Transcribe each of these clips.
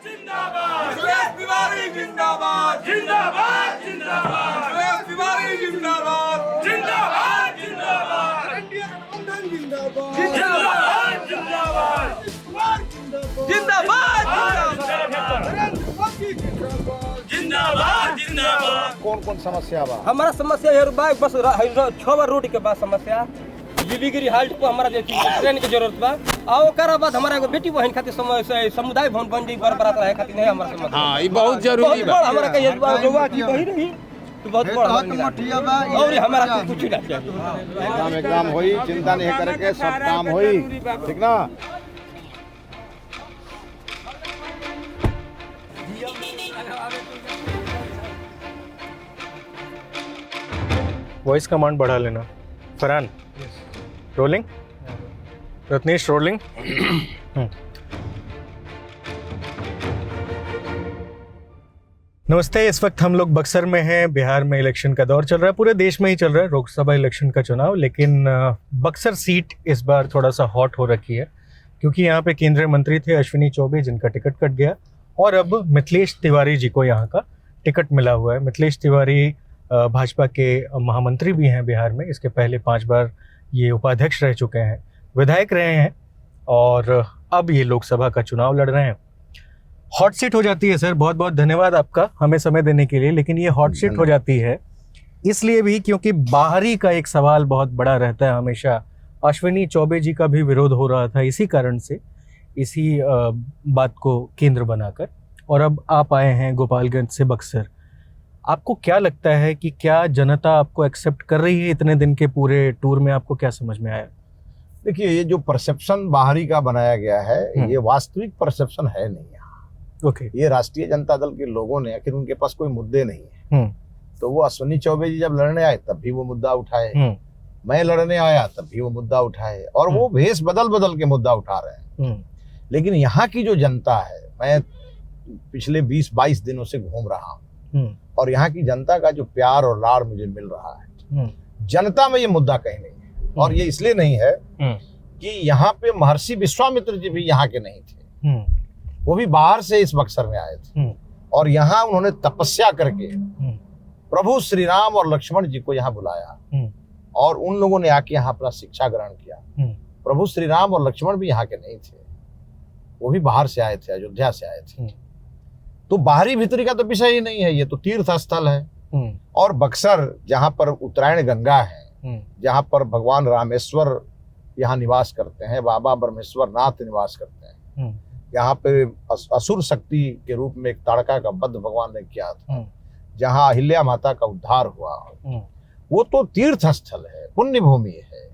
जिंदाबाद सुरेश तिवारी जिंदाबाद जिंदाबाद जिंदाबाद सुरेश तिवारी जिंदाबाद जिंदाबाद जिंदाबाद जिंदाबाद जिंदाबाद जिंदाबाद जिंदाबाद। कौन कौन समस्या बा? हमारा समस्या है बस 6 बार रोड के बाद समस्या बीबीगिरी हाल्ट को हमारा ट्रेन की जरूरत बा और ओकरा बाद हमारा एगो बेटी बहन खातिर समुदाय भवन बन जाई बराबर रहे खातिर नहीं हमारा समस्या। हाँ ये बहुत जरूरी बा। हमारा कहिए गोवा की बही रही तो बहुत बड़ा और हमारा कुछ नहीं चाहिए। एकदम होई, चिंता नहीं करके सब काम होई, ठीक ना? वॉइस कमांड बढ़ा लेना। Farhan rolling, Ratnesh rolling. नमस्ते, इस वक्त हम लोग बक्सर में हैं। बिहार में इलेक्शन का दौर चल रहा है, पूरे देश में ही चल रहा है लोकसभा इलेक्शन का चुनाव, लेकिन बक्सर सीट इस बार थोड़ा सा हॉट हो रखी है क्योंकि यहाँ पे केंद्रीय मंत्री थे अश्विनी चौबे जिनका टिकट कट गया और अब मिथिलेश तिवारी जी को यहाँ का टिकट मिला हुआ है। मिथिलेश तिवारी भाजपा के महामंत्री भी हैं बिहार में, इसके पहले 5 बार ये उपाध्यक्ष रह चुके हैं, विधायक रहे हैं और अब ये लोकसभा का चुनाव लड़ रहे हैं। हॉट सीट हो जाती है सर, बहुत बहुत धन्यवाद आपका हमें समय देने के लिए, लेकिन ये हॉट सीट हो जाती है इसलिए भी क्योंकि बाहरी का एक सवाल बहुत बड़ा रहता है हमेशा। अश्विनी चौबे जी का भी विरोध हो रहा था इसी कारण से, इसी बात को केंद्र बनाकर, और अब आप आए हैं गोपालगंज से बक्सर। आपको क्या लगता है कि क्या जनता आपको एक्सेप्ट कर रही है इतने दिन के पूरे टूर में? आपको क्या समझ में आया? देखिए, ये जो परसेप्शन बाहरी का बनाया गया है ये वास्तविक परसेप्शन है नहीं यहाँ। ओके। ये राष्ट्रीय जनता दल के लोगों ने, आखिर उनके पास कोई मुद्दे नहीं है, तो वो अश्विनी चौबे जी जब लड़ने आए तब भी वो मुद्दा उठाए, मैं लड़ने आया तब भी वो मुद्दा उठाए, और वो भेष बदल बदल के मुद्दा उठा रहे हैं। लेकिन यहाँ की जो जनता है, मैं पिछले 20-22 दिनों से घूम रहा हूँ और यहाँ की जनता का जो प्यार और लाड़ मुझे मिल रहा है, जनता में ये मुद्दा कहीं नहीं है। और ये इसलिए नहीं है कि यहाँ पे महर्षि विश्वामित्र जी भी यहाँ के नहीं थे, वो भी बाहर से इस बक्सर में आए थे और यहाँ उन्होंने तपस्या करके प्रभु श्री राम और लक्ष्मण जी को यहाँ बुलाया और उन लोगों ने आके यहाँ अपना शिक्षा ग्रहण किया। प्रभु श्री राम और लक्ष्मण भी यहाँ के नहीं थे, वो भी बाहर से आए थे, अयोध्या से आए थे। तो बाहरी भीतरी का तो विषय ही नहीं है, ये तो तीर्थ स्थल है। और बक्सर जहाँ पर उत्तरायण गंगा है, जहाँ पर भगवान रामेश्वर यहाँ निवास करते हैं, बाबा ब्रह्मेश्वर नाथ निवास करते हैं, यहाँ पे असुर शक्ति के रूप में एक ताड़का का वध भगवान ने किया था, जहाँ अहिल्या माता का उद्धार हुआ, वो तो तीर्थ स्थल है, पुण्य भूमि है।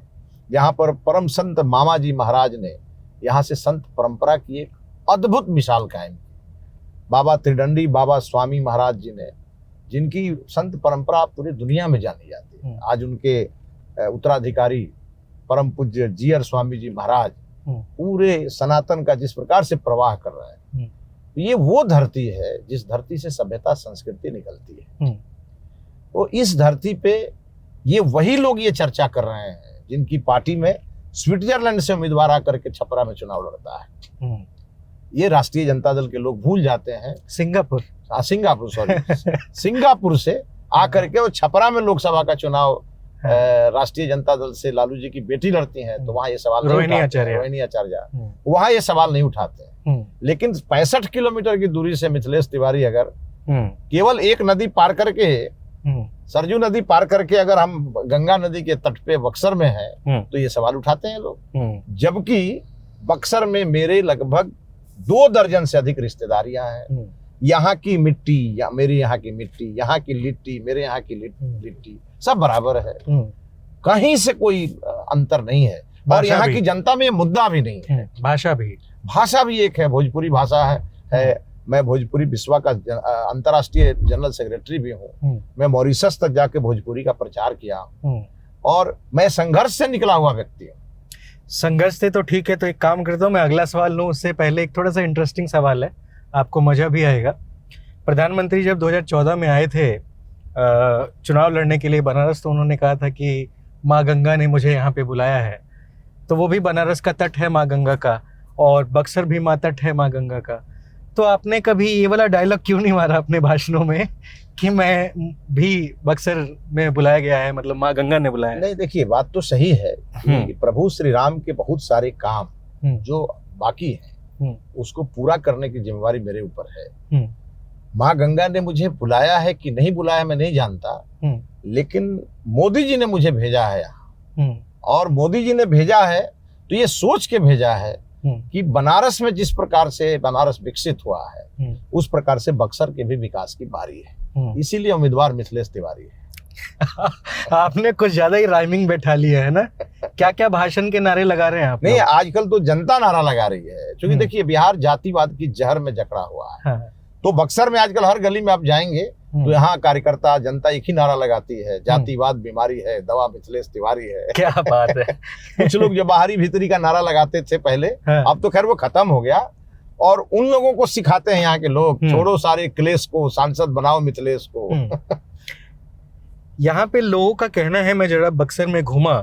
यहाँ पर परम संत मामा जी महाराज ने यहाँ से संत परंपरा की एक अद्भुत मिसाल कायम की। बाबा त्रिदंडी बाबा स्वामी महाराज जी ने, जिनकी संत परंपरा पूरी दुनिया में जानी जाती है, आज उनके उत्तराधिकारी परम पूज्य जीयर स्वामी जी महाराज पूरे सनातन का जिस प्रकार से प्रवाह कर रहे हैं, ये वो धरती है जिस धरती से सभ्यता संस्कृति निकलती है। तो इस धरती पे ये वही लोग ये चर्चा कर रहे हैं जिनकी पार्टी में स्विट्जरलैंड से उम्मीदवार आकर के छपरा में चुनाव लड़ता है। ये राष्ट्रीय जनता दल के लोग भूल जाते हैं। सिंगापुर सिंगापुर से आकर के वो छपरा में लोकसभा का चुनाव राष्ट्रीय जनता दल से लालू जी की बेटी लड़ती हैं, तो वहाँ ये सवाल रोहिणी आचार्य वहाँ ये सवाल नहीं उठाते। लेकिन 65 किलोमीटर की दूरी से मिथिलेश तिवारी अगर केवल एक नदी पार करके, सरजू नदी पार करके अगर हम गंगा नदी के तट पे बक्सर में हैं, तो ये सवाल उठाते हैं लोग। जबकि बक्सर में मेरे लगभग 2 दर्जन से अधिक रिश्तेदारियां हैं। यहाँ की मिट्टी या मेरे यहाँ की मिट्टी, यहाँ की लिट्टी मेरे यहाँ की लिट्टी, सब बराबर है, कहीं से कोई अंतर नहीं है। और यहाँ की जनता में मुद्दा भी नहीं है। भाषा भी एक है, भोजपुरी भाषा है। मैं भोजपुरी विश्वा का अंतर्राष्ट्रीय जनरल सेक्रेटरी भी हूँ। मैं मॉरिशस तक जाके भोजपुरी का प्रचार किया और मैं संघर्ष से निकला हुआ व्यक्ति हूँ। संघर्ष से तो ठीक है, तो एक काम करता हूँ, मैं अगला सवाल लूँ उससे पहले एक थोड़ा सा इंटरेस्टिंग सवाल है, आपको मजा भी आएगा। प्रधानमंत्री जब 2014 में आए थे चुनाव लड़ने के लिए बनारस, तो उन्होंने कहा था कि माँ गंगा ने मुझे यहाँ पे बुलाया है। तो वो भी बनारस का तट है माँ गंगा का, और बक्सर भी माँ तट है माँ गंगा का। तो आपने कभी ये वाला डायलॉग क्यों नहीं मारा अपने भाषणों में कि मैं भी बक्सर में बुलाया गया है, मतलब माँ गंगा ने बुलाया है? नहीं, देखिए बात तो सही है कि प्रभु श्री राम के बहुत सारे काम जो बाकी हैं उसको पूरा करने की जिम्मेवारी मेरे ऊपर है। माँ गंगा ने मुझे बुलाया है कि नहीं बुलाया मैं नहीं जानता, लेकिन मोदी जी ने मुझे भेजा है यहाँ, और मोदी जी ने भेजा है तो ये सोच के भेजा है कि बनारस में जिस प्रकार से बनारस विकसित हुआ है उस प्रकार से बक्सर के भी विकास की बारी है, इसीलिए उम्मीदवार मिथिलेश तिवारी है। आपने कुछ ज्यादा ही राइमिंग बैठा लिया है ना। क्या क्या भाषण के नारे लगा रहे हैं आप? नहीं, आजकल तो जनता नारा लगा रही है, क्योंकि देखिए बिहार जातिवाद की जहर में जकड़ा हुआ है। हाँ। तो बक्सर में आजकल हर गली में आप जाएंगे तो यहाँ कार्यकर्ता जनता एक ही नारा लगाती है, जातिवाद बीमारी है, दवा मिथिलेश तिवारी है। क्या बात है। कुछ लोग जो बाहरी भीतरी का नारा लगाते थे पहले, हाँ। अब तो खैर वो खत्म हो गया, और उन लोगों को सिखाते हैं यहाँ के लोग, छोड़ो सारे क्लेश को, सांसद बनाओ मिथिलेश को। यहाँ पे लोगों का कहना है, मैं जरा बक्सर में घूमा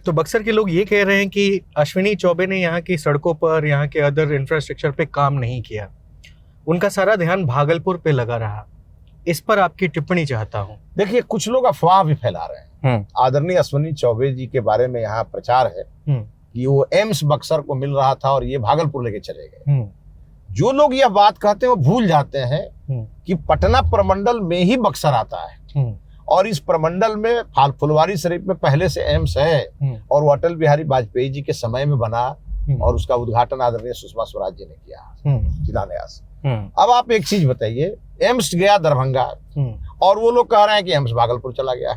तो बक्सर के लोग ये कह रहे हैं कि अश्विनी चौबे ने यहाँ की सड़कों पर, यहाँ के अदर इंफ्रास्ट्रक्चर पे काम नहीं किया, उनका सारा ध्यान भागलपुर पे लगा रहा। इस पर आपकी टिप्पणी चाहता हूँ। देखिए कुछ लोग अफवाह भी फैला रहे हैं। आदरणीय अश्विनी चौबे जी के बारे में यहाँ प्रचार है कि वो एम्स बक्सर को मिल रहा था और ये भागलपुर लेके चले गए। जो लोग यह बात कहते हैं वो भूल जाते हैं कि पटना प्रमंडल में ही बक्सर आता है, और इस प्रमंडल में फुलवारी शरीफ में पहले से एम्स है, और वो अटल बिहारी वाजपेयी जी के समय में बना, और उसका उद्घाटन आदरणीय सुषमा स्वराज जी ने किया, शिलान्यास। अब आप एक चीज बताइए, एम्स गया दरभंगा और वो लोग कह रहे हैं कि एम्स भागलपुर चला गया।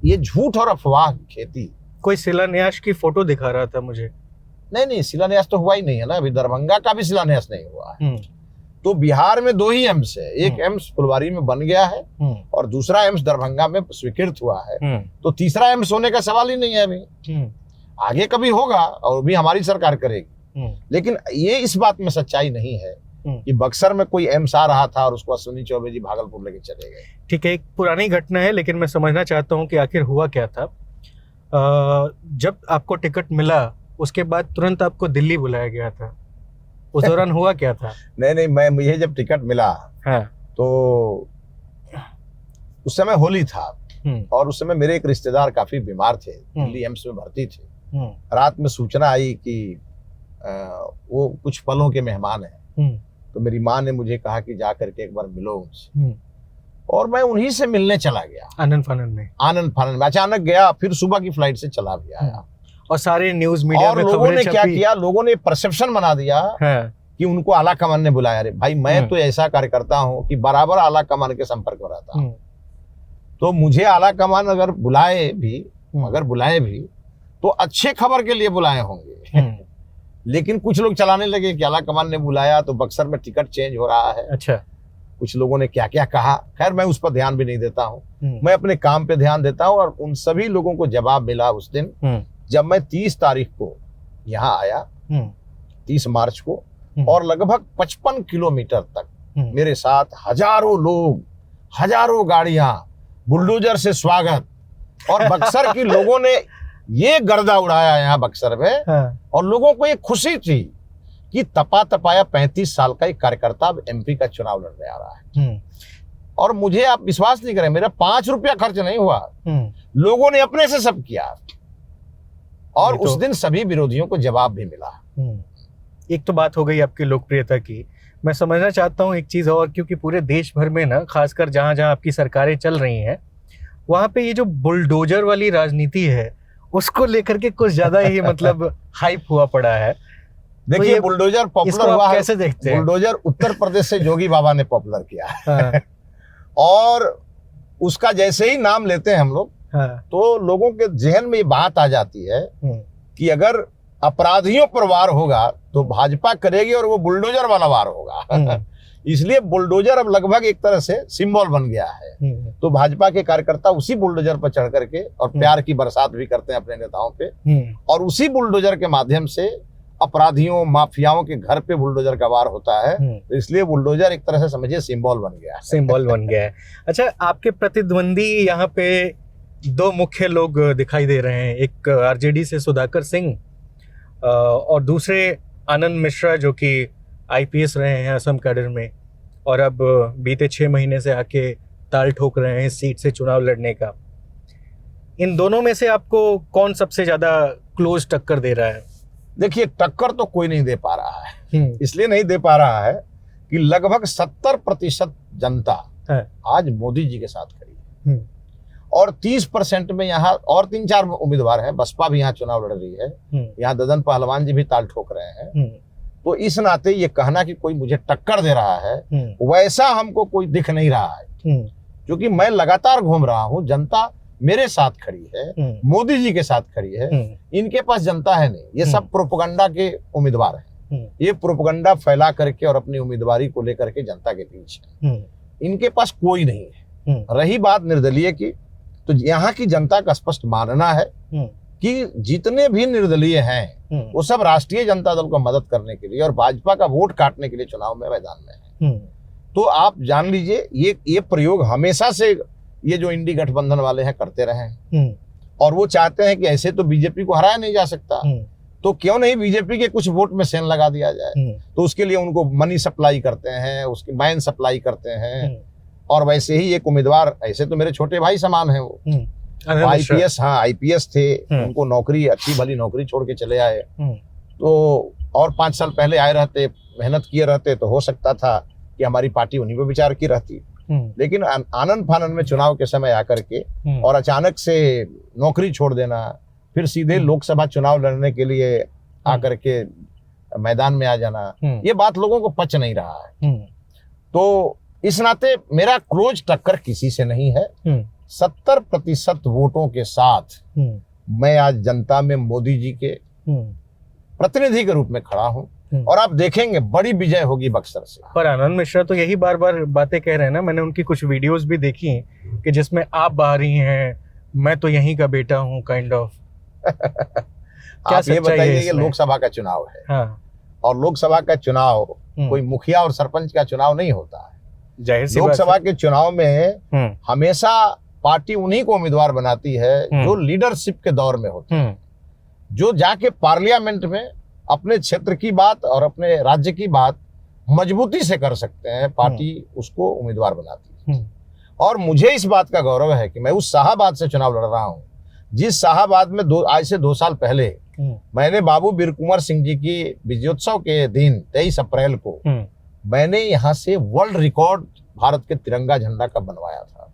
ये झूठ और अफवाह की खेती। कोई शिलान्यास की फोटो दिखा रहा था मुझे। नहीं, शिलान्यास तो हुआ ही नहीं है ना, अभी दरभंगा का भी शिलान्यास नहीं हुआ है। तो बिहार में 2 ही एम्स है, एक एम्स फुलवारी में बन गया है और दूसरा एम्स दरभंगा में स्वीकृत हुआ है। तो तीसरा एम्स होने का सवाल ही नहीं है अभी, आगे कभी होगा और भी हमारी सरकार करेगी। लेकिन ये इस बात में सच्चाई नहीं है कि बक्सर में कोई एम्स आ रहा था और उसको अश्विनी चौबे जी भागलपुर लेके चले गए। ठीक है, एक पुरानी घटना है, लेकिन मैं समझना चाहता हूँ कि आखिर हुआ क्या था। जब आपको टिकट मिला उसके बाद तुरंत आपको दिल्ली बुलाया गया था, उस दौरान हुआ क्या था? नहीं, मुझे जब टिकट मिला तो उस समय होली था, और उस समय मेरे एक रिश्तेदार काफी बीमार थे, दिल्ली एम्स में भर्ती थे। रात में सूचना आई कि वो कुछ पलों के मेहमान हैं, तो मेरी माँ ने मुझे कहा कि जा करके एक बार मिलो उनसे, और मैं उन्हीं से मिलने चला गया। आनंद फानन में अचानक गया, फिर सुबह की फ्लाइट से चला भी आया। और सारे न्यूज मीडिया में लोगों ने क्या किया, लोगों ने परसेप्शन बना दिया कि उनको आला कमान ने बुलाया। अरे भाई, मैं तो ऐसा कार्यकर्ता हूं कि बराबर आला कमान के संपर्क में रहता हूं, तो मुझे आला कमान अगर बुलाए भी तो अच्छे खबर के लिए बुलाए होंगे। लेकिन कुछ लोग चलाने लगे कि आला कमान ने बुलाया तो बक्सर में टिकट चेंज हो रहा है। अच्छा, कुछ लोगों ने क्या क्या कहा, खैर मैं उस पर ध्यान भी नहीं देता हूँ, मैं अपने काम पे ध्यान देता हूँ। और उन सभी लोगों को जवाब मिला उस दिन जब मैं 30 तारीख को यहाँ आया, 30 मार्च को, और लगभग 55 किलोमीटर तक मेरे साथ हजारों लोग, हजारों गाड़ियां, बुलडोजर से स्वागत, और बक्सर की लोगों ने ये गर्दा उड़ाया यहाँ बक्सर में। और लोगों को ये खुशी थी कि तपा तपाया 35 साल का एक कार्यकर्ता अब एमपी का चुनाव लड़ने आ रहा है। और मुझे आप विश्वास नहीं करें, मेरा 5 रुपया खर्च नहीं हुआ, लोगों ने अपने से सब किया, और उस दिन सभी विरोधियों को जवाब भी मिला। एक तो बात हो गई आपकी लोकप्रियता की, मैं समझना चाहता हूँ एक चीज और, क्योंकि पूरे देश भर में ना, खासकर जहां जहां आपकी सरकारें चल रही हैं, वहां पे ये जो बुलडोजर वाली राजनीति है उसको लेकर के कुछ ज्यादा ही मतलब हाइप हुआ पड़ा है। देखिए, तो बुलडोजर पॉपुलर हुआ है, कैसे देखते हैं? बुलडोजर उत्तर प्रदेश से जोगी बाबा ने पॉपुलर किया है। और उसका जैसे ही नाम लेते हैं हम लोग, तो लोगों के जहन में ये बात आ जाती है कि अगर अपराधियों पर वार होगा तो भाजपा करेगी और वो बुलडोजर वाला वार होगा। इसलिए बुलडोजर अब लगभग एक तरह से सिंबल बन गया है। तो भाजपा के कार्यकर्ता उसी बुलडोजर पर चढ़ करके और प्यार की बरसात भी करते हैं अपने नेताओं पे, और उसी बुलडोजर के माध्यम से अपराधियों, माफियाओं के घर पे बुलडोजर का वार होता है। तो इसलिए बुलडोजर एक तरह से समझिए सिंबल बन गया है। सिंबल बन गया है। अच्छा, आपके प्रतिद्वंदी यहाँ पे 2 मुख्य लोग दिखाई दे रहे हैं, एक आरजेडी से सुधाकर सिंह और दूसरे आनंद मिश्रा, जो कि आईपीएस रहे हैं असम कैडर में, और अब बीते 6 महीने से आके ताल ठोक रहे हैं सीट से चुनाव लड़ने का। इन दोनों में से आपको कौन सबसे ज्यादा क्लोज टक्कर दे रहा है? देखिए, टक्कर तो कोई नहीं दे पा रहा है। इसलिए नहीं दे पा रहा है कि लगभग 70% जनता आज मोदी जी के साथ खड़ी है, और 30% में यहाँ और 3-4 उम्मीदवार हैं। बसपा भी यहाँ चुनाव लड़ रही है, यहाँ ददन पहलवान जी भी ताल ठोक रहे हैं। तो इस नाते ये कहना कि कोई मुझे टक्कर दे रहा है, वैसा हमको कोई दिख नहीं रहा है, क्योंकि मैं लगातार घूम रहा हूँ। जनता मेरे साथ खड़ी है, मोदी जी के साथ खड़ी है। इनके पास जनता है नहीं, ये सब प्रोपेगेंडा के उम्मीदवार हैं। ये प्रोपेगेंडा फैला करके और अपनी उम्मीदवारी को लेकर के जनता के पीछे, इनके पास कोई नहीं है। रही बात निर्दलीय की, तो यहाँ की जनता का स्पष्ट मानना है कि जितने भी निर्दलीय हैं वो सब राष्ट्रीय जनता दल को मदद करने के लिए और भाजपा का वोट काटने के लिए चुनाव में मैदान में है। तो आप जान लीजिए, ये प्रयोग हमेशा से ये जो इंडी गठबंधन वाले हैं करते रहे हैं, और वो चाहते हैं कि ऐसे तो बीजेपी को हराया नहीं जा सकता, तो क्यों नहीं बीजेपी के कुछ वोट में सेन लगा दिया जाए। तो उसके लिए उनको मनी सप्लाई करते हैं, उसकी मैन सप्लाई करते हैं। और वैसे ही एक उम्मीदवार, ऐसे तो मेरे छोटे भाई समान है, वो आईपीएस, हाँ आईपीएस थे, उनको नौकरी, अच्छी भली नौकरी छोड़ के चले आए। तो और 5 साल पहले आए रहते, मेहनत किए रहते, तो हो सकता था कि हमारी पार्टी उन्हीं पर विचार की रहती। लेकिन आनंद फानन में चुनाव के समय आकर के और अचानक से नौकरी छोड़ देना, फिर सीधे लोकसभा चुनाव लड़ने के लिए आकर के मैदान में आ जाना, ये बात लोगों को पच नहीं रहा है। तो इस नाते मेरा क्लोज टक्कर किसी से नहीं है। 70% वोटों के साथ मैं आज जनता में मोदी जी के प्रतिनिधि के रूप में खड़ा हूं, और आप देखेंगे बड़ी विजय होगी बक्सर से। पर आनंद मिश्रा तो यही बार बार बातें कह रहे हैं ना। मैंने उनकी कुछ वीडियोस भी देखी कि जिसमें आप बाहरी हैं, मैं तो यहीं का बेटा हूं, काइंड ऑफ। आप ये बताइए, ये लोकसभा का चुनाव है। हाँ। और लोकसभा का चुनाव कोई मुखिया और सरपंच का चुनाव नहीं होता है। जाहिर सी लोकसभा के चुनाव में हमेशा पार्टी उन्हीं को उम्मीदवार बनाती है जो लीडरशिप के दौर में होते हैं, जो जाके पार्लियामेंट में अपने क्षेत्र की बात और अपने राज्य की बात मजबूती से कर सकते हैं। पार्टी उसको उम्मीदवार बनाती है। और मुझे इस बात का गौरव है कि मैं उस शाहाबाद से चुनाव लड़ रहा हूं, जिस शाहाबाद में आज से 2 साल पहले मैंने बाबू वीर कुंवर सिंह जी की विजयोत्सव के दिन 23 अप्रैल को मैंने यहाँ से वर्ल्ड रिकॉर्ड भारत के तिरंगा झंडा का बनवाया था,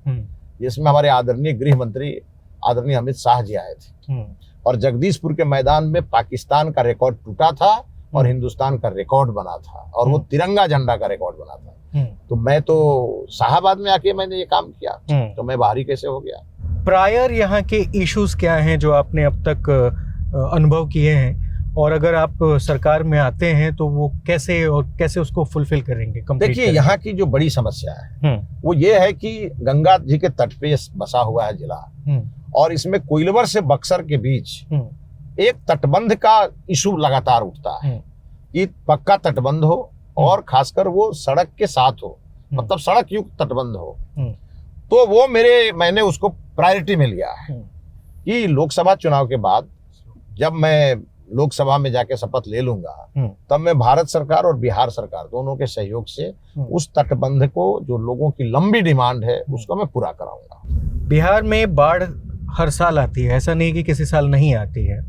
जिसमें हमारे आदरणीय गृह मंत्री आदरणीय अमित शाह जी आए थे। और जगदीशपुर के मैदान में पाकिस्तान का रिकॉर्ड टूटा था और हिंदुस्तान का रिकॉर्ड बना था, और वो तिरंगा झंडा का रिकॉर्ड बना था। तो मैं तो शाहाबाद में आके मैंने ये काम किया, तो मैं बाहरी कैसे हो गया। प्रायर यहाँ के इश्यूज क्या हैं जो आपने अब तक अनुभव किए हैं, और अगर आप सरकार में आते हैं तो वो कैसे उसको फुलफिल करेंगे? देखिए, यहाँ की जो बड़ी समस्या है वो ये है कि गंगा जी के तट पे बसा हुआ है जिला, और इसमें कोइलवर से बक्सर के बीच एक तटबंध का इशू लगातार उठता है कि पक्का तटबंध हो, और खासकर वो सड़क के साथ हो, मतलब सड़क युक्त तटबंध हो। तो वो मैंने उसको प्रायोरिटी में लिया है कि लोकसभा चुनाव के बाद जब मैं लोकसभा में जाके शपथ ले लूंगा, तब मैं भारत सरकार और बिहार सरकार दोनों के सहयोग से उस तटबंध को, जो लोगों की लंबी डिमांड है, उसको मैं पूरा कराऊंगा। बिहार में बाढ़ हर साल आती है, ऐसा नहीं कि किसी साल नहीं आती है,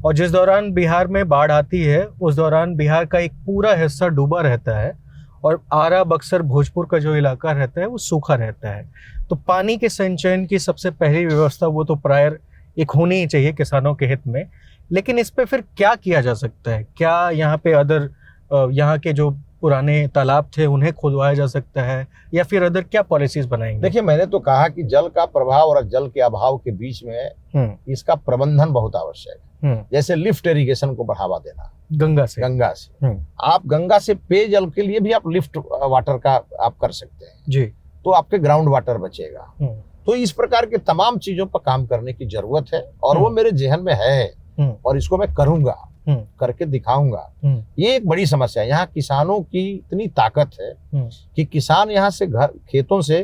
और जिस दौरान बिहार में बाढ़ आती है उस दौरान बिहार का एक पूरा हिस्सा डूबा रहता है, और आरा, बक्सर, भोजपुर का जो इलाका रहता है वो सूखा रहता है। तो पानी के संचयन की सबसे पहली व्यवस्था वो तो प्रायर एक होनी ही चाहिए किसानों के हित में। लेकिन इस पे फिर क्या किया जा सकता है? क्या यहाँ पे यहाँ के जो पुराने तालाब थे उन्हें खोदवाया जा सकता है, या फिर अदर क्या पॉलिसीज बनाएंगे? देखिए, मैंने तो कहा कि जल का प्रभाव और जल के अभाव के बीच में इसका प्रबंधन बहुत आवश्यक है। जैसे लिफ्ट इरिगेशन को बढ़ावा देना, गंगा से आप गंगा से पेयजल के लिए भी आप लिफ्ट वाटर का आप कर सकते हैं जी, तो आपके ग्राउंड वाटर बचेगा। तो इस प्रकार के तमाम चीजों पर काम करने की जरूरत है, और वो मेरे जहन में है, और इसको मैं करूंगा, करके दिखाऊंगा। ये एक बड़ी समस्या है। यहाँ किसानों की इतनी ताकत है कि किसान यहाँ से खेतों से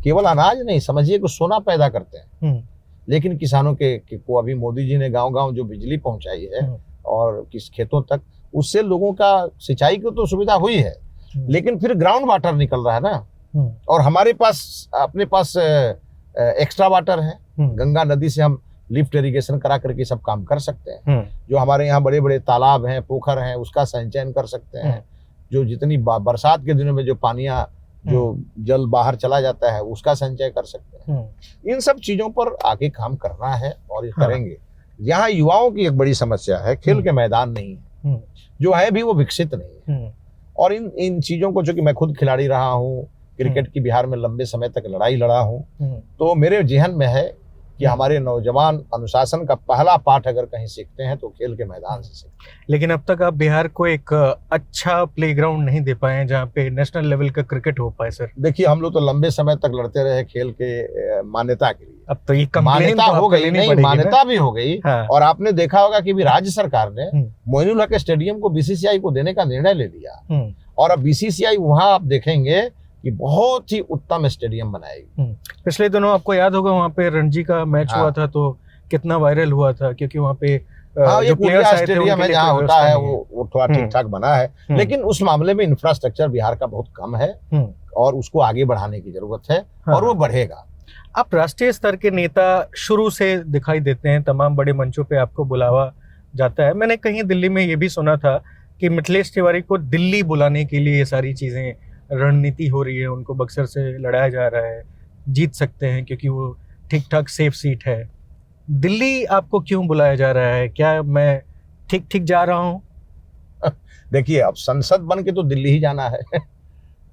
केवल अनाज नहीं, समझिए कि सोना पैदा करते हैं। लेकिन किसानों को अभी मोदी जी ने गांव-गांव जो बिजली पहुंचाई है और किस खेतों तक, उससे लोगों का सिंचाई की तो सुविधा हुई है, लेकिन फिर ग्राउंड वाटर निकल रहा है ना, और हमारे पास अपने पास एक्स्ट्रा वाटर है। गंगा नदी से हम लिफ्ट इरिगेशन करा करके सब काम कर सकते हैं। जो हमारे यहाँ बड़े बड़े तालाब हैं, पोखर हैं, उसका संचयन कर सकते हैं। जो जितनी बरसात के दिनों में जो पानियां, जो जल बाहर चला जाता है, उसका संचय कर सकते हैं। इन सब चीजों पर आगे काम करना है और ये करेंगे। यहाँ युवाओं की एक बड़ी समस्या है, खेल के मैदान नहीं है, जो है भी वो विकसित नहीं है। और इन चीजों को, चूंकि मैं खुद खिलाड़ी रहा हूँ, क्रिकेट की बिहार में लंबे समय तक लड़ाई लड़ा हूँ, तो मेरे जेहन में है कि हमारे नौजवान अनुशासन का पहला पाठ अगर कहीं सीखते हैं तो खेल के मैदान से सीखते हैं। लेकिन अब तक आप बिहार को एक अच्छा प्लेग्राउंड नहीं दे पाए हैं जहाँ पे नेशनल लेवल का क्रिकेट हो पाए सर। देखिए, हम लोग तो लंबे समय तक लड़ते रहे खेल के मान्यता के लिए। अब तो ये मान्यता हो गई, नहीं मान्यता भी हो गई। हाँ। और आपने देखा होगा कि भी राज्य सरकार ने मोइनुल हक स्टेडियम को बीसीसीआई को देने का निर्णय ले लिया, और अब बीसीसीआई वहां आप देखेंगे कि बहुत ही उत्तम स्टेडियम बनाएगी। पिछले दिनों आपको याद होगा वहाँ पे रणजी का मैच हुआ था, तो कितना वायरल हुआ था, क्योंकि वहाँ पे जो प्लेयर्स स्टेडियम है जहाँ होता है वो थोड़ा ठीक ठाक बना है, लेकिन उस मामले में इंफ्रास्ट्रक्चर बिहार का बहुत कम है और उसको आगे बढ़ाने की जरूरत है, और वो बढ़ेगा। आप राष्ट्रीय स्तर के नेता शुरू से दिखाई देते हैं, तमाम बड़े मंचों पे आपको बुलावा जाता है। मैंने कहीं दिल्ली में ये भी सुना था कि मिथिलेश तिवारी को दिल्ली बुलाने के लिए ये सारी चीजें रणनीति हो रही है, उनको बक्सर से लड़ाया जा रहा है, जीत सकते हैं क्योंकि वो ठीक ठाक सेफ सीट है। दिल्ली आपको क्यों बुलाया जा रहा है? क्या मैं ठीक ठीक जा रहा हूँ? देखिए, अब संसद बन के तो दिल्ली ही जाना है।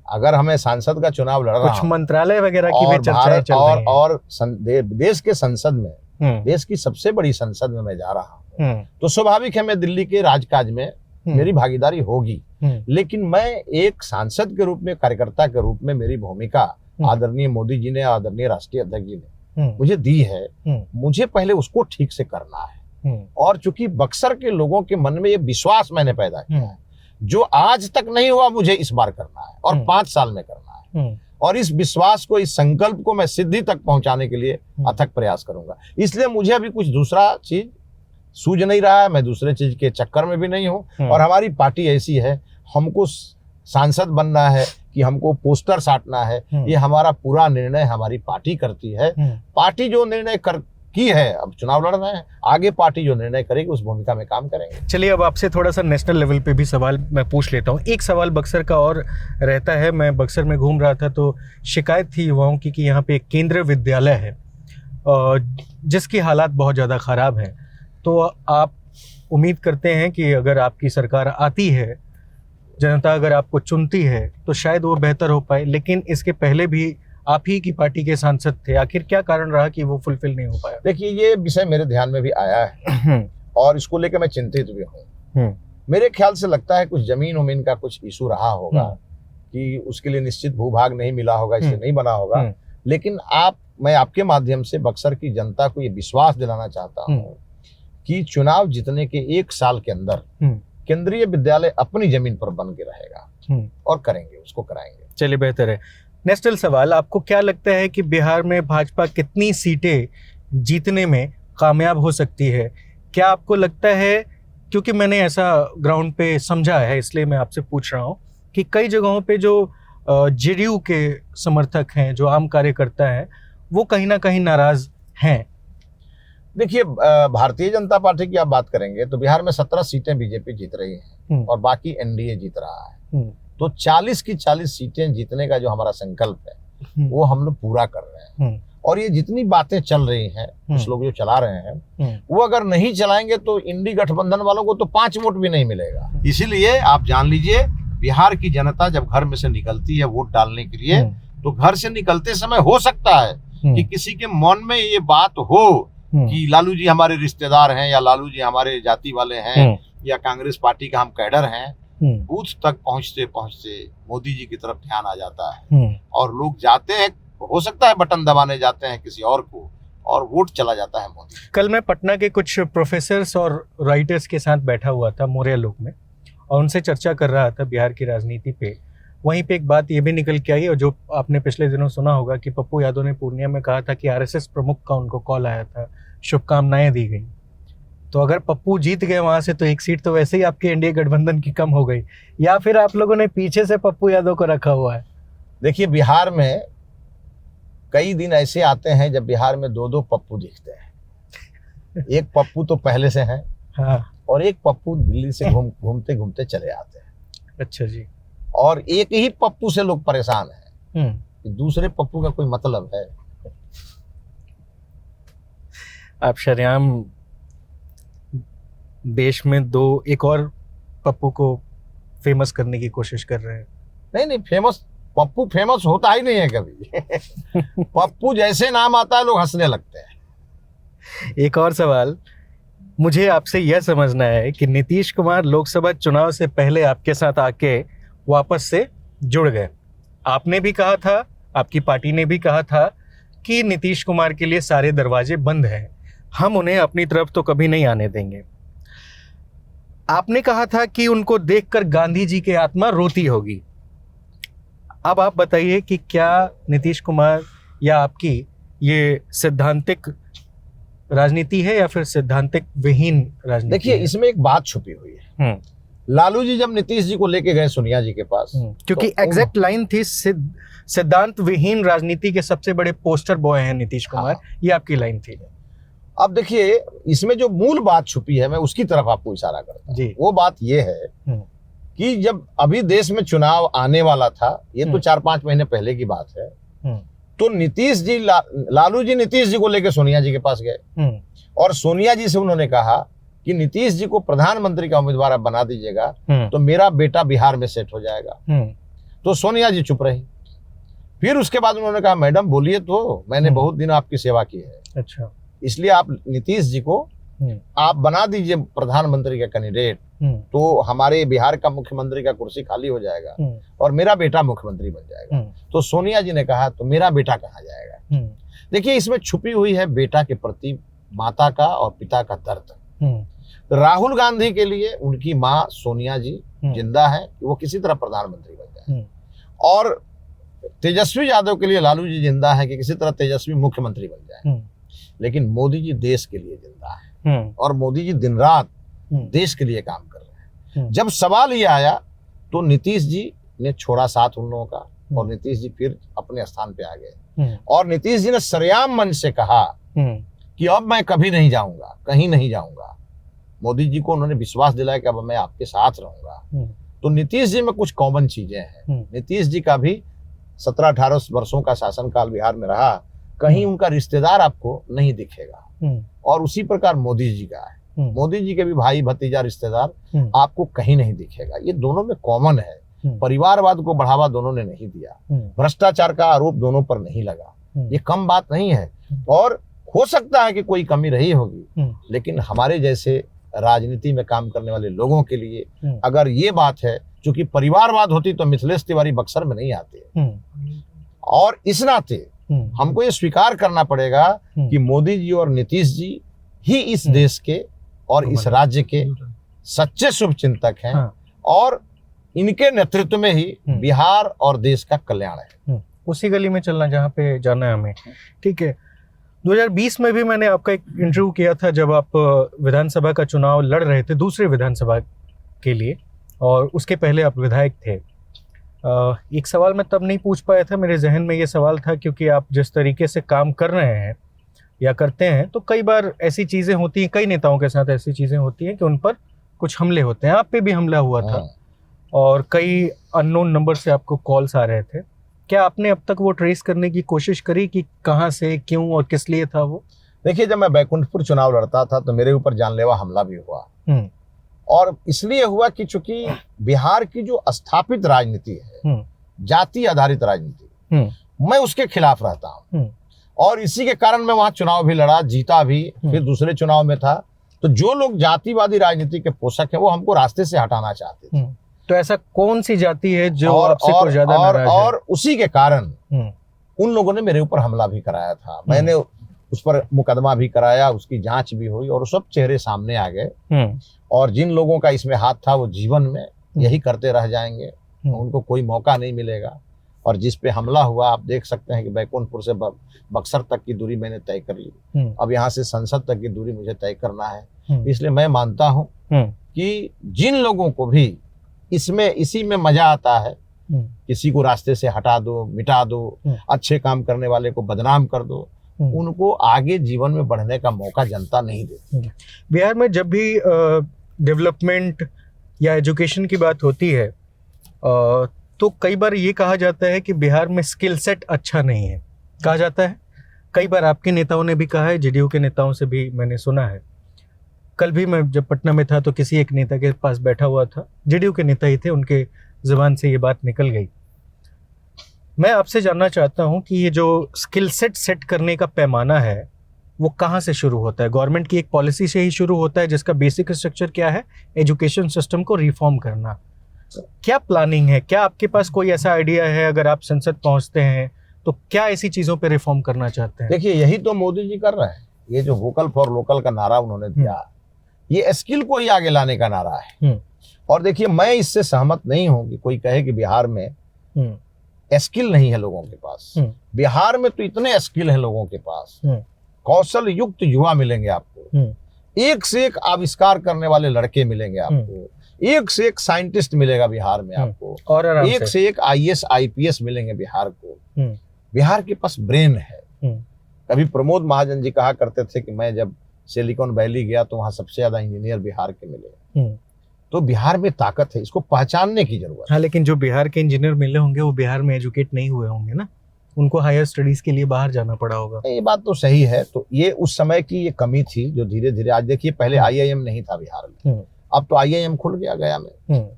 अगर हमें सांसद का चुनाव लड़ रहा, कुछ मंत्रालय वगैरह की भी चर्चाएं चल रही हैं, और देश के संसद में, देश की सबसे बड़ी संसद में मैं जा रहा हूँ, तो स्वाभाविक है मैं दिल्ली के राजकाज में मेरी भागीदारी होगी। लेकिन मैं एक सांसद के रूप में, कार्यकर्ता के रूप में मेरी भूमिका आदरणीय मोदी जी ने, आदरणीय राष्ट्रीय अध्यक्ष जी ने मुझे दी है, मुझे पहले उसको ठीक से करना है। और चूंकि बक्सर के लोगों के मन में ये विश्वास मैंने पैदा किया है, जो आज तक नहीं हुआ, मुझे इस बार करना है और 5 साल में करना है। और इस विश्वास को, इस संकल्प को मैं सिद्धि तक पहुंचाने के लिए अथक प्रयास करूंगा। इसलिए मुझे अभी कुछ दूसरा चीज सूझ नहीं रहा है, मैं दूसरे चीज के चक्कर में भी नहीं हूं। और हमारी पार्टी ऐसी है, हमको सांसद बनना है कि हमको पोस्टर साटना है, ये हमारा पूरा निर्णय हमारी पार्टी करती है। पार्टी जो निर्णय की है, अब चुनाव लड़ रहे हैं, आगे पार्टी जो निर्णय करेगी उस भूमिका में काम करेंगे। चलिए, अब आपसे थोड़ा सा नेशनल लेवल पे भी सवाल मैं पूछ लेता हूँ। एक सवाल बक्सर का और रहता है। मैं बक्सर में घूम रहा था तो शिकायत थी युवाओं की कि यहाँ पे एक केंद्रीय विद्यालय है जिसकी हालात बहुत ज़्यादा ख़राब हैं। तो आप उम्मीद करते हैं कि अगर आपकी सरकार आती है, जनता अगर आपको चुनती है, तो शायद वो बेहतर हो पाए। लेकिन इसके पहले भी आप ही की पार्टी के सांसद थे, आखिर क्या कारण रहा कि वो फुलफिल नहीं हो पाया? देखिए, ये विषय मेरे ध्यान में भी आया है और इसको लेकर मैं चिंतित भी हूँ। मेरे ख्याल से लगता है कुछ जमीन उमीन का कुछ इशू रहा होगा कि उसके लिए निश्चित भूभाग नहीं मिला होगा, इसलिए नहीं बना होगा। लेकिन मैं आपके माध्यम से बक्सर की जनता को ये विश्वास दिलाना चाहता हूँ कि चुनाव जीतने के 1 साल के अंदर केंद्रीय विद्यालय अपनी जमीन पर बन के रहेगा और करेंगे, उसको कराएंगे। चलिए, बेहतर है। नेशनल सवाल, आपको क्या लगता है कि बिहार में भाजपा कितनी सीटें जीतने में कामयाब हो सकती है? क्या आपको लगता है, क्योंकि मैंने ऐसा ग्राउंड पे समझा है इसलिए मैं आपसे पूछ रहा हूँ, कि कई जगहों पे जो जेडीयू के समर्थक हैं, जो आम कार्यकर्ता हैं, वो कहीं ना कहीं नाराज हैं। देखिए, भारतीय जनता पार्टी की आप बात करेंगे तो बिहार में 17 सीटें बीजेपी जीत रही हैं और बाकी एनडीए जीत रहा है। तो 40 की 40 सीटें जीतने का जो हमारा संकल्प है वो हम लोग पूरा कर रहे हैं। और ये जितनी बातें चल रही हैं, कुछ लोग जो चला रहे हैं, वो अगर नहीं चलाएंगे तो इंडी गठबंधन वालों को तो 5 वोट भी नहीं मिलेगा। इसीलिए आप जान लीजिए, बिहार की जनता जब घर में से निकलती है वोट डालने के लिए, तो घर से निकलते समय हो सकता है कि किसी के मन में ये बात हो कि लालू जी हमारे रिश्तेदार हैं, या लालू जी हमारे जाति वाले हैं, या कांग्रेस पार्टी का हम कैडर हैं। बूथ तक पहुंचते पहुंचते मोदी जी की तरफ ध्यान आ जाता है और लोग जाते हैं, हो सकता है बटन दबाने जाते हैं किसी और को, और वोट चला जाता है मोदी। कल मैं पटना के कुछ प्रोफेसर्स और राइटर्स के साथ बैठा हुआ था मोरिया लोक में, और उनसे चर्चा कर रहा था बिहार की राजनीति पे। वहीं पे एक बात ये भी निकल के आई, और जो आपने पिछले दिनों सुना होगा कि पप्पू यादव ने पूर्णिया में कहा था कि आरएसएस प्रमुख का उनको कॉल आया था, शुभकामनाएं दी गई। तो अगर पप्पू जीत गए वहां से तो एक सीट तो वैसे ही आपके एनडीए गठबंधन की कम हो गई, या फिर आप लोगों ने पीछे से पप्पू यादव को रखा हुआ है? देखिए, बिहार में कई दिन ऐसे आते हैं जब बिहार में दो दो पप्पू दिखते हैं। एक पप्पू तो पहले से है, हाँ। और एक पप्पू दिल्ली से घूमते घूमते चले आते हैं। अच्छा जी। और एक ही पप्पू से लोग परेशान हैं कि दूसरे पप्पू का कोई मतलब है। आप शरेआम देश में एक और पप्पू को फेमस करने की कोशिश कर रहे हैं। नहीं, पप्पू फेमस होता ही नहीं है कभी। पप्पू जैसे नाम आता है लोग हंसने लगते हैं। एक और सवाल, मुझे आपसे यह समझना है कि नीतीश कुमार लोकसभा चुनाव से पहले आपके साथ आके वापस से जुड़ गए। आपने भी कहा था, आपकी पार्टी ने भी कहा था कि नीतीश कुमार के लिए सारे दरवाजे बंद हैं, हम उन्हें अपनी तरफ तो कभी नहीं आने देंगे। आपने कहा था कि उनको देखकर गांधी जी की आत्मा रोती होगी। अब आप बताइए कि क्या नीतीश कुमार या आपकी ये सैद्धांतिक राजनीति है या फिर सैद्धांतिक विहीन राजनीति? देखिए, इसमें एक बात छुपी हुई है। लालू जी जब नीतीश जी को लेके गए सोनिया जी के पास, क्योंकि तो एग्जैक्ट लाइन थी, सिद्धांत विहीन राजनीति के सबसे बड़े पोस्टर बॉय हैं नीतीश कुमार। हाँ। ये आपकी लाइन थी। अब देखिए, इसमें जो मूल बात छुपी है मैं उसकी तरफ आपको इशारा करता हूं। वो बात ये है कि जब अभी देश में चुनाव आने वाला था, ये तो 4-5 महीने पहले की बात है, तो नीतीश जी लालू जी नीतीश जी को लेकर सोनिया जी के पास गए और सोनिया जी से उन्होंने कहा कि नीतीश जी को प्रधानमंत्री का उम्मीदवार आप बना दीजिएगा तो मेरा बेटा बिहार में सेट हो जाएगा। तो सोनिया जी चुप रही। फिर उसके बाद उन्होंने कहा, मैडम बोलिए, तो मैंने बहुत दिन आपकी सेवा की है, अच्छा, इसलिए आप नीतीश जी को आप बना दीजिए प्रधानमंत्री का कैंडिडेट, तो हमारे बिहार का मुख्यमंत्री का कुर्सी खाली हो जाएगा और मेरा बेटा मुख्यमंत्री बन जाएगा। तो सोनिया जी ने कहा, तो मेरा बेटा कहाँ जाएगा? देखिए, इसमें छुपी हुई है बेटा के प्रति माता का और पिता का दर्द। राहुल गांधी के लिए उनकी माँ सोनिया जी जिंदा है कि वो किसी तरह प्रधानमंत्री बन जाए, और तेजस्वी यादव के लिए लालू जी जिंदा है कि किसी तरह तेजस्वी मुख्यमंत्री बन जाए। लेकिन मोदी जी देश के लिए जिंदा है और मोदी जी दिन रात देश के लिए काम कर रहे हैं। जब सवाल ये आया तो नीतीश जी ने छोड़ा साथ उन लोगों का और नीतीश जी फिर अपने स्थान पे आ गए और नीतीश जी ने सरेआम मन से कहा कि अब मैं कभी नहीं जाऊंगा, कहीं नहीं जाऊंगा। मोदी जी को उन्होंने विश्वास दिलाया कि अब मैं आपके साथ रहूंगा। तो नीतीश जी में कुछ कॉमन चीजें हैं। नीतीश जी का भी 17-18 वर्षों का शासनकाल बिहार में रहा, कहीं उनका रिश्तेदार आपको नहीं दिखेगा, और उसी प्रकार मोदी जी का है। मोदी जी के भी भाई भतीजा रिश्तेदार आपको कहीं नहीं दिखेगा। ये दोनों में कॉमन है। परिवारवाद को बढ़ावा दोनों ने नहीं दिया, भ्रष्टाचार का आरोप दोनों पर नहीं लगा। ये कम बात नहीं है, और हो सकता है कि कोई कमी रही होगी, लेकिन हमारे जैसे राजनीति में काम करने वाले लोगों के लिए अगर ये बात है, क्योंकि परिवारवाद होती तो मिथिलेश तिवारी बक्सर में नहीं आते, और इस नाते हमको ये स्वीकार करना पड़ेगा कि मोदी जी और नीतीश जी ही इस देश के और इस राज्य के सच्चे शुभचिंतक हैं, और इनके नेतृत्व में ही बिहार और देश का कल्याण है। उसी गली में चलना जहाँ पे जाना है हमें। ठीक है, 2020 में भी मैंने आपका एक इंटरव्यू किया था जब आप विधानसभा का चुनाव लड़ रहे थे, दूसरे विधानसभा के लिए, और उसके पहले आप विधायक थे। एक सवाल मैं तब नहीं पूछ पाया था, मेरे जहन में ये सवाल था क्योंकि आप जिस तरीके से काम कर रहे हैं या करते हैं, तो कई बार ऐसी चीज़ें होती हैं, कई नेताओं के साथ ऐसी चीज़ें होती हैं कि उन पर कुछ हमले होते हैं। आप पे भी हमला हुआ था और कई अननोन नंबर से आपको कॉल्स आ रहे थे। क्या आपने अब तक वो ट्रेस करने की कोशिश करी कि कहाँ से, क्यों और किस लिए था वो? देखिए, जब मैं बैकुंठपुर चुनाव लड़ता था तो मेरे ऊपर जानलेवा हमला भी हुआ, और इसलिए हुआ कि चूंकि बिहार की जो स्थापित राजनीति है, जाति आधारित राजनीति, मैं उसके खिलाफ रहता हूँ, और इसी के कारण मैं वहां चुनाव भी लड़ा, जीता भी, फिर दूसरे चुनाव में था। तो जो लोग जातिवादी राजनीति के पोषक हैं वो हमको रास्ते से हटाना चाहते थे। तो ऐसा कौन सी जाति है जो आपसे कुछ ज्यादा नाराज है? और उसी के कारण उन लोगों ने मेरे ऊपर हमला भी कराया था। मैंने उस पर मुकदमा भी कराया, उसकी जांच भी हुई, और सब चेहरे सामने आ गए। और जिन लोगों का इसमें हाथ था वो जीवन में यही करते रह जाएंगे, उनको कोई मौका नहीं मिलेगा। और जिस पे हमला हुआ, आप देख सकते हैं कि बैकुंठपुर से बक्सर तक की दूरी मैंने तय कर ली। अब यहाँ से संसद तक की दूरी मुझे तय करना है। इसलिए मैं मानता हूँ कि जिन लोगों को भी इसी में मजा आता है, किसी को रास्ते से हटा दो, मिटा दो, अच्छे काम करने वाले को बदनाम कर दो, उनको आगे जीवन में बढ़ने का मौका जनता नहीं देती। बिहार में जब भी डेवलपमेंट या एजुकेशन की बात होती है तो कई बार ये कहा जाता है कि बिहार में स्किल सेट अच्छा नहीं है, कहा जाता है। कई बार आपके नेताओं ने भी कहा है, जेडीयू के नेताओं से भी मैंने सुना है। कल भी मैं जब पटना में था तो किसी एक नेता के पास बैठा हुआ था, जेडीयू के नेता ही थे, उनके जुबान से ये बात निकल गई। मैं आपसे जानना चाहता हूँ कि ये जो स्किल सेट करने का पैमाना है वो कहाँ से शुरू होता है? गवर्नमेंट की एक पॉलिसी से ही शुरू होता है जिसका बेसिक स्ट्रक्चर क्या है? एजुकेशन सिस्टम को रिफॉर्म करना। क्या प्लानिंग है? क्या आपके पास कोई ऐसा आइडिया है? अगर आप संसद पहुंचते हैं तो क्या ऐसी चीजों पे रिफॉर्म करना चाहते हैं? देखिए, यही तो मोदी जी कर रहे हैं। ये जो वोकल फॉर लोकल का नारा उन्होंने दिया, ये स्किल को ही आगे लाने का नारा है। और देखिए, मैं इससे सहमत नहीं हूं कि कोई कहे कि बिहार में स्किल नहीं है लोगों के पास। बिहार में तो इतने स्किल हैं लोगों के पास, कौशल युक्त युवा मिलेंगे आपको, एक से एक आविष्कार करने वाले लड़के मिलेंगे आपको, एक से एक साइंटिस्ट मिलेगा बिहार में आपको, और एक से एक IAS IPS मिलेंगे बिहार को। बिहार के पास ब्रेन है। कभी प्रमोद महाजन जी कहा करते थे कि मैं जब सिलिकॉन वैली गया तो वहां सबसे ज्यादा इंजीनियर बिहार के मिले। तो बिहार में ताकत है, इसको पहचानने की जरूरत है। हाँ, लेकिन जो बिहार के इंजीनियर मिले होंगे वो बिहार में एजुकेट नहीं हुए होंगे ना, उनको हायर स्टडीज के लिए बाहर जाना पड़ा होगा। ये बात तो सही है। तो ये उस समय की ये कमी थी जो धीरे धीरे, आज देखिए पहले IIM नहीं था बिहार में, अब तो IIM खुल गया गया में।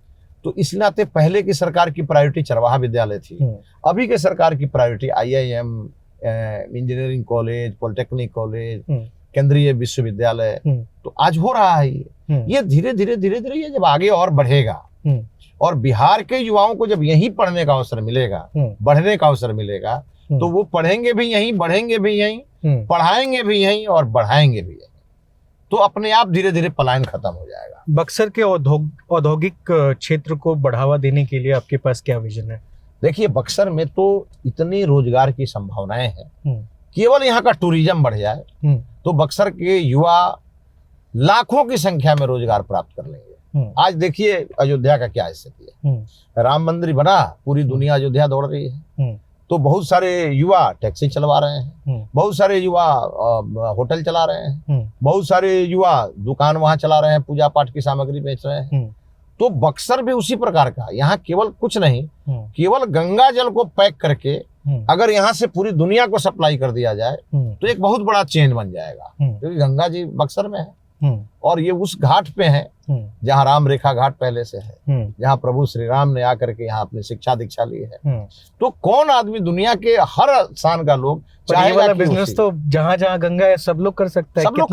तो इस नाते पहले की सरकार की प्रायोरिटी चरवाहा विद्यालय थी, अभी के सरकार की priority IIM, engineering college, polytechnic college, केंद्रीय विश्वविद्यालय। तो आज हो रहा है ये धीरे धीरे ये जब आगे और बढ़ेगा और बिहार के युवाओं को जब यहीं पढ़ने का अवसर मिलेगा, बढ़ने का अवसर मिलेगा, तो वो पढ़ेंगे भी यहीं, बढ़ेंगे भी यहीं, पढ़ाएंगे भी यहीं और बढ़ाएंगे भी यहीं। तो अपने आप धीरे धीरे पलायन खत्म हो जाएगा। बक्सर के औद्योगिक क्षेत्र को बढ़ावा देने के लिए आपके पास क्या विजन है? देखिए, बक्सर में तो इतनी रोजगार की संभावनाएं हैं, केवल यहाँ का टूरिज्म बढ़ जाए तो बक्सर के युवा लाखों की संख्या में रोजगार प्राप्त कर लेंगे। आज देखिए अयोध्या का क्या स्थिति है, राम मंदिर बना, पूरी दुनिया अयोध्या दौड़ रही है। तो बहुत सारे युवा टैक्सी चलवा रहे हैं, बहुत सारे युवा होटल चला रहे हैं, बहुत सारे युवा दुकान वहां चला रहे हैं, पूजा पाठ की सामग्री बेच रहे हैं। तो बक्सर भी उसी प्रकार का, यहाँ केवल कुछ नहीं, केवल गंगा जल को पैक करके अगर यहाँ से पूरी दुनिया को सप्लाई कर दिया जाए तो एक बहुत बड़ा चेन बन जाएगा। क्योंकि गंगा जी बक्सर में है और ये उस घाट पे है जहाँ राम रेखा घाट पहले से है, जहाँ प्रभु श्री राम ने आकर के यहाँ अपनी शिक्षा दीक्षा ली है। तो कौन आदमी, दुनिया के हर स्थान का लोग चाहेगा बिजनेस तो जहाँ जहाँ गंगा है सब लोग कर सकते हैं, सब लोग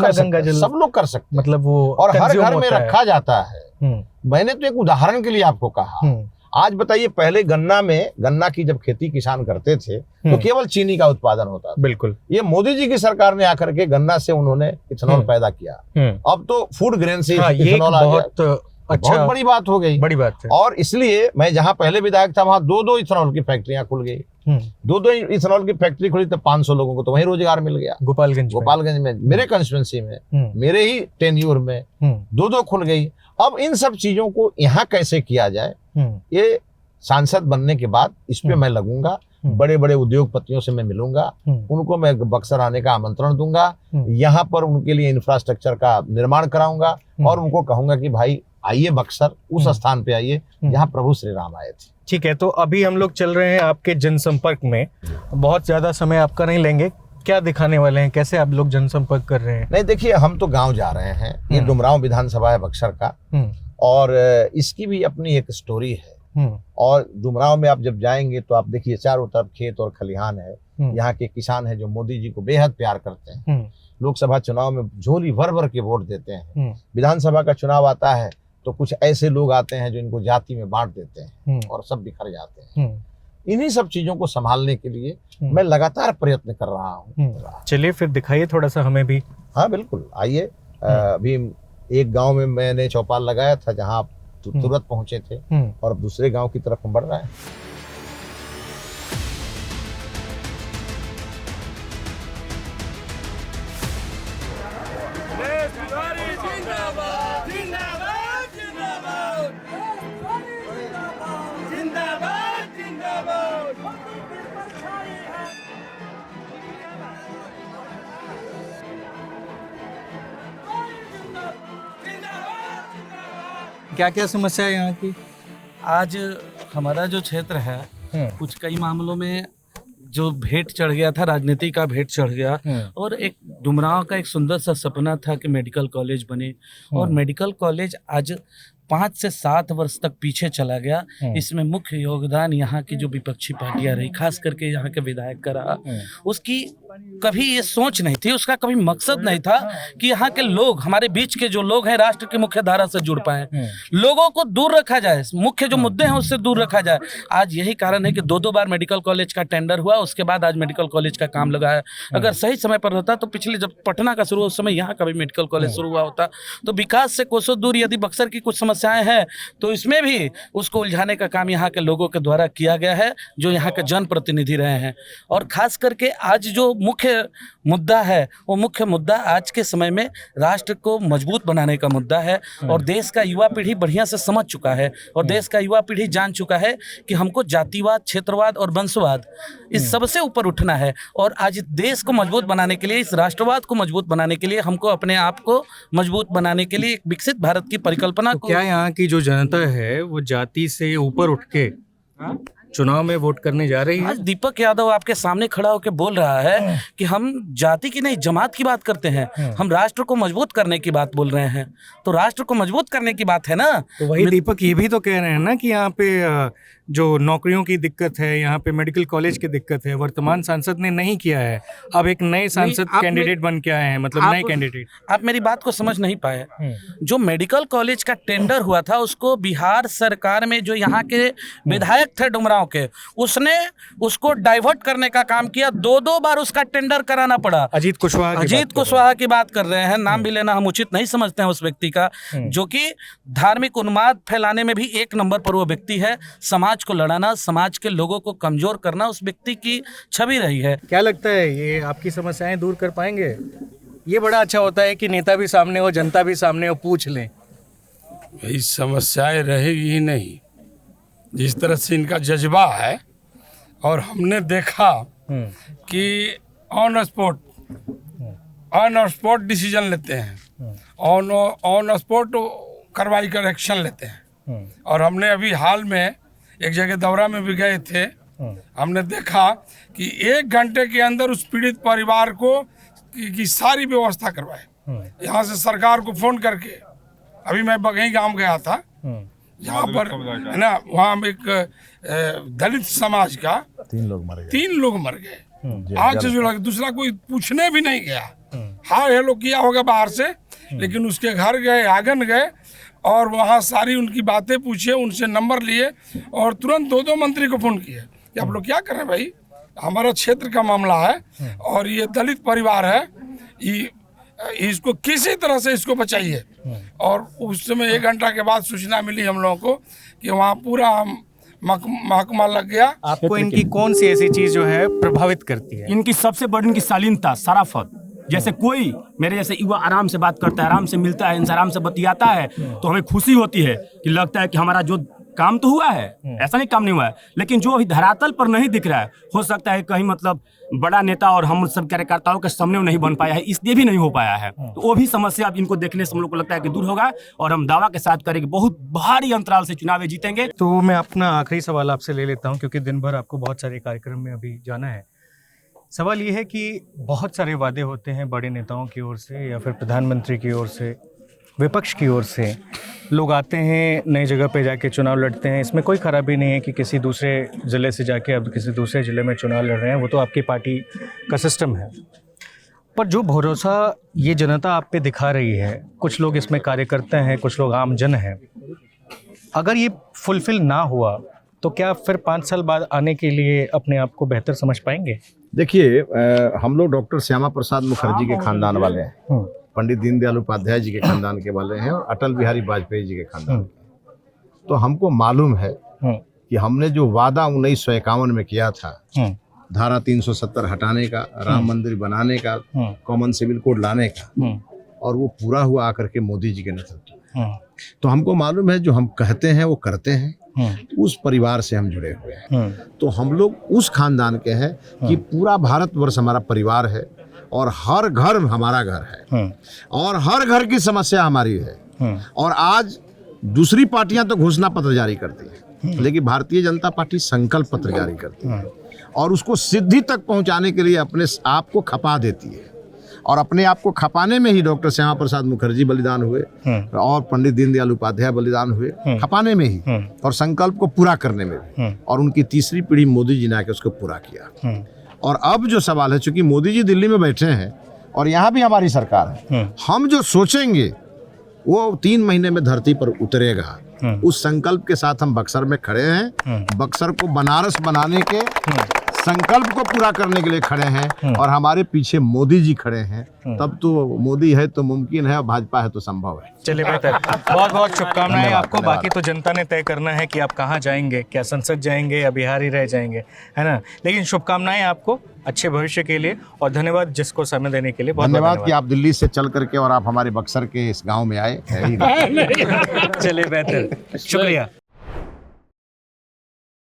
कर सकते हैं, मतलब वो और हर घर में रखा जाता है। मैंने तो एक उदाहरण के लिए आपको कहा, आज बताइए, पहले गन्ना की जब खेती किसान करते थे तो केवल चीनी का उत्पादन होता था। बिल्कुल, ये मोदी जी की सरकार ने आकर के गन्ना से उन्होंने इथेनॉल पैदा किया। अब तो फूड ग्रेन से इथेनॉल आ गया। बहुत बड़ी बात हो गई, बड़ी बात है। और इसलिए मैं जहाँ पहले विधायक था वहां दो इथेनॉल की फैक्ट्रियां खुल गई। दो इथेनॉल की फैक्ट्री खुली तो 500 लोगों को तो वहीं रोजगार मिल गया। गोपालगंज में, मेरे कंस्टिट्यूंसी में, मेरे ही टेन्यूर में दो खुल गई। अब इन सब चीजों को यहाँ कैसे किया जाए, ये सांसद बनने के बाद इस पे मैं लगूंगा। बड़े बड़े उद्योगपतियों से मैं मिलूंगा, उनको मैं बक्सर आने का आमंत्रण दूंगा, यहाँ पर उनके लिए इंफ्रास्ट्रक्चर का निर्माण कराऊंगा और उनको कहूंगा कि भाई आइए बक्सर, उस स्थान पे आइए जहाँ प्रभु श्री राम आए थे। ठीक है, तो अभी हम लोग चल रहे हैं आपके जनसंपर्क में, बहुत ज्यादा समय आपका नहीं लेंगे। क्या दिखाने वाले हैं, कैसे आप लोग जनसंपर्क कर रहे हैं? नहीं, देखिए, हम तो गांव जा रहे हैं। ये डुमरांव विधानसभा है बक्सर का, और इसकी भी अपनी एक स्टोरी है। और डुमरांव में आप जब जाएंगे तो आप देखिए चारों तरफ खेत और खलिहान है। यहाँ के किसान हैं जो मोदी जी को बेहद प्यार करते हैं। लोकसभा चुनाव में झोली भर भर के वोट देते हैं। विधानसभा का चुनाव आता है तो कुछ ऐसे लोग आते हैं जो इनको जाति में बांट देते हैं और सब बिखर जाते हैं। इन्हीं सब चीजों को संभालने के लिए मैं लगातार प्रयत्न कर रहा हूँ। चलिए फिर दिखाइए थोड़ा सा हमें भी। हाँ बिल्कुल, आइए। अभी एक गांव में मैंने चौपाल लगाया था जहाँ आप तुरंत पहुंचे थे, और अब दूसरे गांव की तरफ हम बढ़ रहे हैं। क्या क्या समस्या है यहाँ की? आज हमारा जो क्षेत्र है कुछ कई मामलों में जो भेंट चढ़ गया था, राजनीति का भेंट चढ़ गया, और एक डुमरांव का एक सुंदर सा सपना था कि मेडिकल कॉलेज बने, और मेडिकल कॉलेज आज 5 से 7 वर्ष तक पीछे चला गया। इसमें मुख्य योगदान यहाँ की जो विपक्षी पार्टियां रही, खास करके यहाँ के विधायक का रहा। उसकी कभी ये सोच नहीं थी, उसका कभी मकसद नहीं था कि यहाँ के लोग, हमारे बीच के जो लोग हैं, राष्ट्र की मुख्य धारा से जुड़ पाए, लोगों को दूर रखा जाए, मुख्य जो मुद्दे हैं उससे दूर रखा जाए। आज यही कारण है कि 2-2 बार मेडिकल कॉलेज का टेंडर हुआ, उसके बाद आज मेडिकल कॉलेज का काम लगा है। अगर सही समय पर होता तो पिछले जब पटना का शुरू, उस समय यहाँ का भी मेडिकल कॉलेज शुरू हुआ होता, तो विकास से कोसों दूर यदि बक्सर की कुछ समस्याएं हैं तो इसमें भी उसको उलझाने का काम यहाँ के लोगों के द्वारा किया गया है, जो यहाँ के जनप्रतिनिधि रहे हैं। और खास करके आज जो मुख्य मुद्दा है, वो मुख्य मुद्दा आज के समय में राष्ट्र को मजबूत बनाने का मुद्दा है। और देश का युवा पीढ़ी बढ़िया से समझ चुका है, और देश का युवा पीढ़ी जान चुका है कि हमको जातिवाद, क्षेत्रवाद और वंशवाद इस सबसे ऊपर उठना है। और आज देश को मजबूत बनाने के लिए, इस राष्ट्रवाद को मजबूत बनाने के लिए, हमको अपने आप को मजबूत बनाने के लिए एक विकसित भारत की परिकल्पना तो क्या यहाँ की जो जनता है वो जाति से ऊपर उठ के चुनाव में वोट करने जा रही है? आज दीपक यादव आपके सामने खड़ा होकर बोल रहा है कि हम जाति की नहीं, जमात की बात करते हैं, हम राष्ट्र को मजबूत करने की बात बोल रहे हैं। तो राष्ट्र को मजबूत करने की बात है ना। तो वही दीपक ये भी तो कह रहे हैं ना कि यहाँ पे जो नौकरियों की दिक्कत है, यहाँ पे मेडिकल कॉलेज की दिक्कत है, वर्तमान सांसद ने नहीं किया है। अब एक नए सांसद कैंडिडेट बन के आए हैं, मतलब नए कैंडिडेट। आप मेरी बात को समझ नहीं पाए। जो मेडिकल कॉलेज का टेंडर हुआ था, उसको बिहार सरकार में जो यहाँ के विधायक थे डुमरांव के, उसने उसको डाइवर्ट करने का काम किया। 2-2 बार उसका टेंडर कराना पड़ा। अजीत कुशवाहा की बात कर रहे हैं, नाम भी लेना हम उचित नहीं समझते हैं उस व्यक्ति का, जो कि धार्मिक उन्माद फैलाने में भी 1 नंबर पर वो व्यक्ति है। समाज को लड़ाना, समाज के लोगों को कमजोर करना उस व्यक्ति की छवि रही है। क्या लगता है ये आपकी समस्याएं दूर कर पाएंगे? ये बड़ा अच्छा होता है कि नेता भी सामने हो, जनता भी सामने हो, पूछ लें। यही समस्याएं रहेगी ही नहीं। जिस तरह से इनका जज्बा है, और हमने देखा कि ऑन स्पॉट डिसीजन लेते हैं, ऑन स्पॉट कार्रवाई कर एक्शन लेते हैं। और हमने अभी हाल में एक जगह दौरा में भी गए थे, हमने देखा कि 1 घंटे के अंदर उस पीड़ित परिवार को की सारी व्यवस्था करवाए। यहाँ से सरकार को फोन करके, अभी मैं बघई गांव गया था, जहाँ पर है ना, वहाँ एक दलित समाज का 3 लोग मर गए। आग से जुड़ा, दूसरा कोई पूछने भी नहीं गया। हाँ हेलो किया होगा बाहर से, लेकिन उसके घर गए, आंगन गए, और वहाँ सारी उनकी बातें पूछे, उनसे नंबर लिए, और तुरंत 2-2 मंत्री को फोन किए कि आप लोग क्या कर रहे हैं भाई, हमारा क्षेत्र का मामला है और ये दलित परिवार है, इसको किसी तरह से इसको बचाइए। और उस समय 1 घंटा के बाद सूचना मिली हम लोगों को कि वहाँ पूरा महकमा लग गया। आपको इनकी कौन सी ऐसी चीज जो है प्रभावित करती है? इनकी सबसे बड़ी इनकी शालीनता, शराफत। जैसे कोई मेरे जैसे युवा आराम से बात करता है, आराम से मिलता है, इनसे आराम से बतियाता है, तो हमें खुशी होती है कि लगता है कि हमारा जो काम तो हुआ है, ऐसा नहीं काम नहीं हुआ है, लेकिन जो अभी धरातल पर नहीं दिख रहा है, हो सकता है कहीं मतलब बड़ा नेता और हम सब कार्यकर्ताओं के सामने नहीं बन पाया है, इसलिए भी नहीं हो पाया है। तो वो भी समस्या अब इनको देखने से हम लोग को लगता है कि दूर होगा, और हम दावा के साथ करेंगे बहुत भारी अंतराल से चुनाव जीतेंगे। तो मैं अपना आखिरी सवाल आपसे ले लेता हूँ, क्योंकि दिन भर आपको बहुत सारे कार्यक्रम में अभी जाना है। सवाल ये है कि बहुत सारे वादे होते हैं बड़े नेताओं की ओर से या फिर प्रधानमंत्री की ओर से, विपक्ष की ओर से। लोग आते हैं, नई जगह पे जाके चुनाव लड़ते हैं, इसमें कोई खराबी नहीं है कि किसी दूसरे ज़िले से जाके अब किसी दूसरे ज़िले में चुनाव लड़ रहे हैं, वो तो आपकी पार्टी का सिस्टम है। पर जो भरोसा ये जनता आप पे दिखा रही है, कुछ लोग इसमें कार्यकर्ता हैं, कुछ लोग आम जन हैं, अगर ये फुलफिल ना हुआ तो क्या फिर 5 साल बाद आने के लिए अपने आप को बेहतर समझ पाएंगे? देखिए, हम लोग डॉक्टर श्यामा प्रसाद मुखर्जी के खानदान वाले हैं, पंडित दीनदयाल उपाध्याय जी के खानदान के वाले हैं, और अटल बिहारी वाजपेयी जी के खानदान के। तो हमको मालूम है कि हमने जो वादा 1951 में किया था, धारा 370 हटाने का, राम मंदिर बनाने का, कॉमन सिविल कोड लाने का, और वो पूरा हुआ आकर के मोदी जी के नेतृत्व में। तो हमको मालूम है जो हम कहते हैं वो करते हैं, उस परिवार से हम जुड़े हुए हैं। तो हम लोग उस खानदान के हैं कि पूरा भारतवर्ष हमारा परिवार है, और हर घर हमारा घर है, और हर घर की समस्या हमारी है। और आज दूसरी पार्टियां तो घोषणा पत्र जारी करती हैं, लेकिन भारतीय जनता पार्टी संकल्प पत्र जारी करती है और उसको सिद्धि तक पहुंचाने के लिए अपने आप को खपा देती है। और अपने आप को खपाने में ही डॉक्टर श्यामा प्रसाद मुखर्जी बलिदान हुए और पंडित दीनदयाल उपाध्याय बलिदान हुए, खपाने में ही और संकल्प को पूरा करने में भी। और उनकी तीसरी पीढ़ी मोदी जी ने आके उसको पूरा किया। और अब जो सवाल है, चूंकि मोदी जी दिल्ली में बैठे हैं और यहाँ भी हमारी सरकार है, हम जो सोचेंगे वो 3 महीने में धरती पर उतरेगा। उस संकल्प के साथ हम बक्सर में खड़े हैं। बक्सर को बनारस बनाने के संकल्प को पूरा करने के लिए खड़े हैं और हमारे पीछे मोदी जी खड़े हैं। तब तो मोदी है तो मुमकिन है और भाजपा है तो संभव है। चलिए बेहतर, बहुत बहुत शुभकामनाएं धन्यवाद, आपको। धन्यवाद। बाकी तो जनता ने तय करना है कि आप कहाँ जाएंगे, क्या संसद जाएंगे या बिहार ही रह जाएंगे, है ना। लेकिन शुभकामनाएं आपको अच्छे भविष्य के लिए और धन्यवाद जिसको समय देने के लिए। बहुत धन्यवाद कि आप दिल्ली से चल करके और आप हमारे बक्सर के इस गांव में आए। चलिए बेहतर, शुक्रिया।